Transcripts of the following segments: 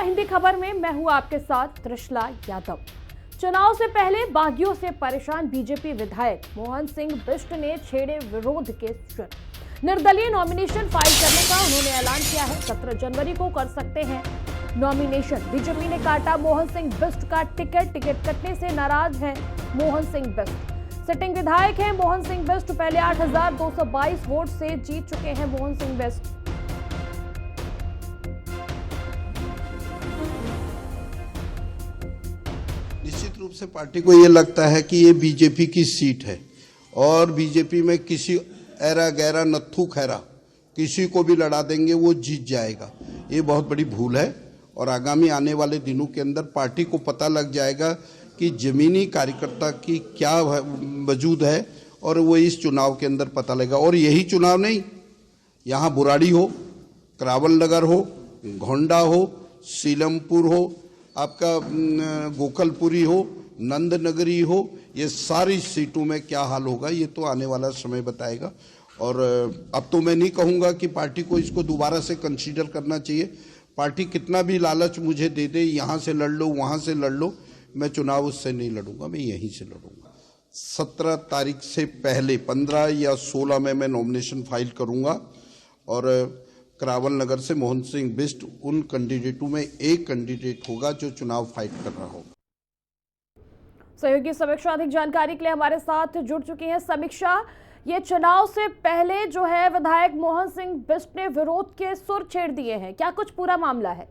समीक्षा हिंदी खबर में मैं हूं आपके साथ त्रिशला यादव। चुनाव से पहले बागियों से परेशान बीजेपी विधायक मोहन सिंह बिष्ट ने छेड़े विरोध के सुर। निर्दलीय नॉमिनेशन फाइल करने का उन्होंने ऐलान किया है। 17 जनवरी को कर सकते हैं नॉमिनेशन। बीजेपी ने काटा मोहन सिंह बिष्ट का टिकट कटने से नाराज है मोहन सिंह बिष्ट। सिटिंग विधायक हैं मोहन सिंह बिष्ट। पहले 8,222 वोट से जीत चुके हैं मोहन सिंह बिष्ट। निश्चित रूप से पार्टी को ये लगता है कि ये बीजेपी की सीट है और बीजेपी में किसी ऐरा गैरा नत्थू खैरा किसी को भी लड़ा देंगे, वो जीत जाएगा। ये बहुत बड़ी भूल है और आगामी आने वाले दिनों के अंदर पार्टी को पता लग जाएगा कि जमीनी कार्यकर्ता की क्या वजूद है और वो इस चुनाव के अंदर पता लगेगा। और यही चुनाव नहीं, यहाँ बुराड़ी हो, करावल नगर हो, घोंडा हो, सीलमपुर हो, आपका गोकलपुरी हो, नंदनगरी हो, ये सारी सीटों में क्या हाल होगा ये तो आने वाला समय बताएगा। और अब तो मैं नहीं कहूँगा कि पार्टी को इसको दोबारा से कंसीडर करना चाहिए। पार्टी कितना भी लालच मुझे दे दे, यहाँ से लड़ लो वहाँ से लड़ लो, मैं चुनाव उससे नहीं लड़ूंगा, मैं यहीं से लड़ूंगा। 17 तारीख से पहले 15 या 16 में मैं नॉमिनेशन फाइल करूंगा और करावल नगर से मोहन सिंह बिष्ट उन कैंडिडेटों में एक कैंडिडेट होगा जो चुनाव फाइट कर रहा होगा। सहयोगी समीक्षा अधिक जानकारी के लिए हमारे साथ जुड़ चुकी हैं। समीक्षा, ये चुनाव से पहले जो है विधायक मोहन सिंह बिष्ट ने विरोध के सुर छेड़ दिए हैं, क्या कुछ पूरा मामला है?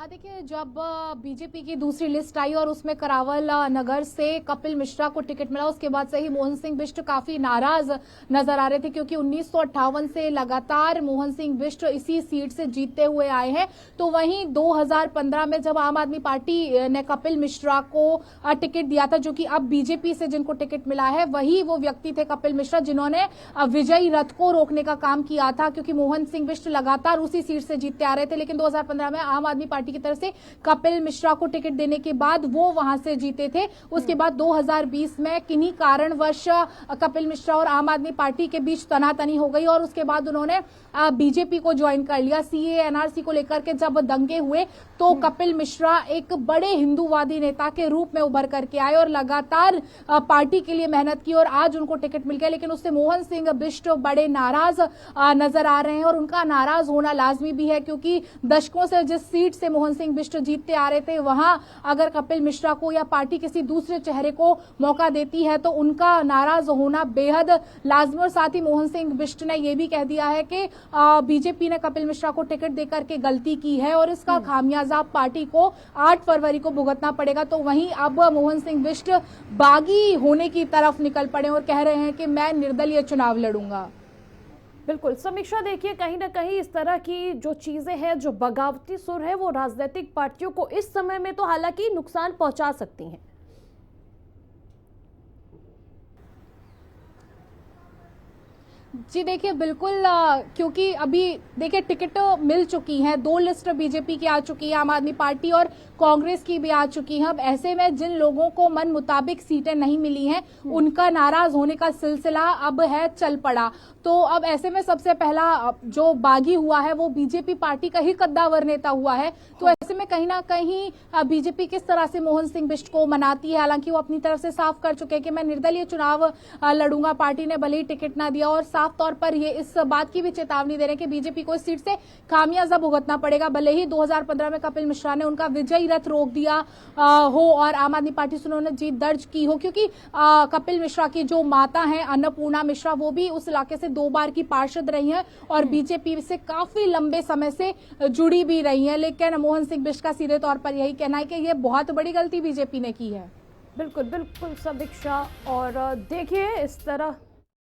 देखिए, जब बीजेपी की दूसरी लिस्ट आई और उसमें करावल नगर से कपिल मिश्रा को टिकट मिला, उसके बाद से ही मोहन सिंह बिष्ट काफी नाराज नजर आ रहे थे, क्योंकि 1958 से लगातार मोहन सिंह बिष्ट इसी सीट से जीतते हुए आए हैं। तो वहीं 2015 में जब आम आदमी पार्टी ने कपिल मिश्रा को टिकट दिया था, जो कि अब बीजेपी से जिनको टिकट मिला है वही वो व्यक्ति थे कपिल मिश्रा, जिन्होंने विजयी रथ को रोकने का काम किया था, क्योंकि मोहन सिंह बिष्ट लगातार उसी सीट से जीतते आ रहे थे। लेकिन 2015 में आम आदमी पार्टी की तरफ से कपिल मिश्रा को टिकट देने के बाद वो वहां से जीते थे। उसके बाद 2020 में किन्हीं कारणवश कपिल मिश्रा और आम आदमी पार्टी के बीच तनातनी हो गई और उसके बाद उन्होंने बीजेपी को ज्वाइन कर लिया। सीए एनआरसी को लेकर के जब दंगे हुए तो कपिल मिश्रा एक बड़े हिंदूवादी नेता के रूप में उभर करके आए और लगातार पार्टी के लिए मेहनत की और आज उनको टिकट मिल गया। लेकिन उससे मोहन सिंह बिष्ट बड़े नाराज नजर आ रहे हैं और उनका नाराज होना लाजमी भी है, क्योंकि दशकों से जिस सीट से मोहन सिंह बिष्ट जीतते आ रहे थे, वहां अगर कपिल मिश्रा को या पार्टी किसी दूसरे चेहरे को मौका देती है तो उनका नाराज होना बेहद लाजमी। और साथ ही मोहन सिंह बिष्ट ने यह भी कह दिया है कि बीजेपी ने कपिल मिश्रा को टिकट देकर के गलती की है और इसका खामियाजा पार्टी को 8 फरवरी को भुगतना पड़ेगा। तो वहीं अब मोहन सिंह बिष्ट बागी होने की तरफ निकल पड़े और कह रहे हैं कि मैं निर्दलीय चुनाव लड़ूंगा। बिल्कुल समीक्षा, देखिए कहीं ना कहीं इस तरह की जो चीजें हैं, जो बगावती सुर है, वो राजनीतिक पार्टियों को इस समय में तो हालांकि नुकसान पहुंचा सकती हैं। जी देखिए, बिल्कुल, क्योंकि अभी देखिए टिकट मिल चुकी हैं, 2 लिस्ट बीजेपी की आ चुकी है, आम आदमी पार्टी और कांग्रेस की भी आ चुकी हैं। अब ऐसे में जिन लोगों को मन मुताबिक सीटें नहीं मिली हैं, उनका नाराज होने का सिलसिला अब है चल पड़ा। तो अब ऐसे में सबसे पहला जो बागी हुआ है वो बीजेपी पार्टी का ही कद्दावर नेता हुआ है। तो ऐसे में कहीं ना कहीं बीजेपी किस तरह से मोहन सिंह बिष्ट को मनाती है, हालांकि वो अपनी तरफ से साफ कर चुके हैं कि मैं निर्दलीय चुनाव लड़ूंगा। पार्टी ने भले ही टिकट ना दिया और साफ तौर पर ये इस बात की भी चेतावनी दे रहे हैं कि बीजेपी को इस सीट से खामियाजा भुगतना पड़ेगा। भले ही 2015 में कपिल मिश्रा ने उनका विजयी रथ रोक दिया हो और आम आदमी पार्टी से उन्होंने जीत दर्ज की हो, क्योंकि कपिल मिश्रा की जो माता हैं अन्नपूर्णा मिश्रा, वो भी उस इलाके से 2 बार की पार्षद रही हैं और बीजेपी से काफी लंबे समय से जुड़ी भी रही हैं। लेकिन मोहन सिंह बिष्ट का सीधे तौर पर यही कहना है कि ये बहुत बड़ी गलती बीजेपी ने की है। बिल्कुल बिल्कुल समीक्षा, और देखिए इस तरह